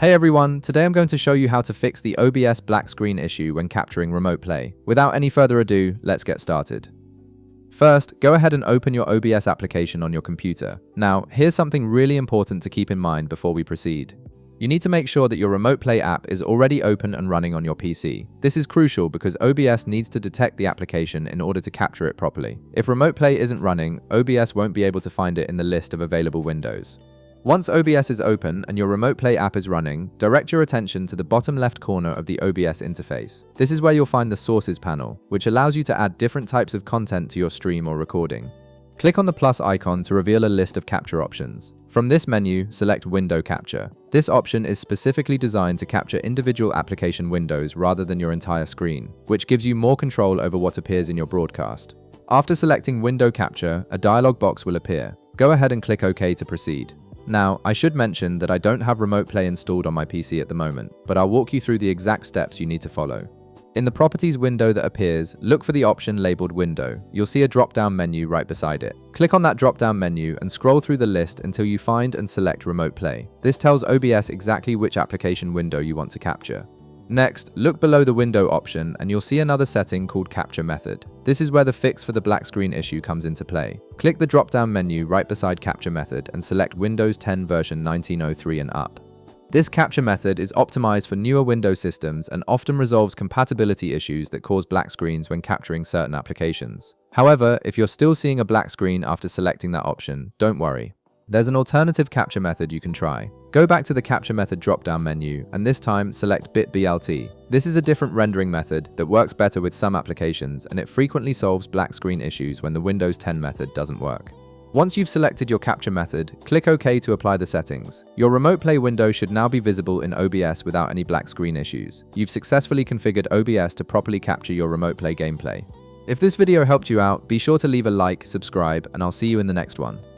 Hey everyone, today I'm going to show you how to fix the OBS black screen issue when capturing remote play. Without any further ado, let's get started. First, go ahead and open your OBS application on your computer. Now, here's something really important to keep in mind before we proceed. You need to make sure that your remote play app is already open and running on your PC. This is crucial because OBS needs to detect the application in order to capture it properly. If remote play isn't running, OBS won't be able to find it in the list of available windows. Once OBS is open and your remote play app is running, direct your attention to the bottom left corner of the OBS interface. This is where you'll find the Sources panel, which allows you to add different types of content to your stream or recording. Click on the plus icon to reveal a list of capture options. From this menu, select Window Capture. This option is specifically designed to capture individual application windows rather than your entire screen, which gives you more control over what appears in your broadcast. After selecting Window Capture, a dialog box will appear. Go ahead and click OK to proceed. Now, I should mention that I don't have remote play installed on my PC at the moment, but I'll walk you through the exact steps you need to follow. In the Properties window that appears, look for the option labeled Window. You'll see a drop-down menu right beside it. Click on that drop-down menu and scroll through the list until you find and select Remote Play. This tells OBS exactly which application window you want to capture. Next, look below the window option and you'll see another setting called Capture Method. This is where the fix for the black screen issue comes into play. Click the drop-down menu right beside Capture Method and select Windows 10 version 1903 and up. This capture method is optimized for newer Windows systems and often resolves compatibility issues that cause black screens when capturing certain applications. However, if you're still seeing a black screen after selecting that option, don't worry. There's an alternative capture method you can try. Go back to the capture method drop-down menu and this time select BitBLT. This is a different rendering method that works better with some applications and it frequently solves black screen issues when the Windows 10 method doesn't work. Once you've selected your capture method, click OK to apply the settings. Your remote play window should now be visible in OBS without any black screen issues. You've successfully configured OBS to properly capture your remote play gameplay. If this video helped you out, be sure to leave a like, subscribe, and I'll see you in the next one.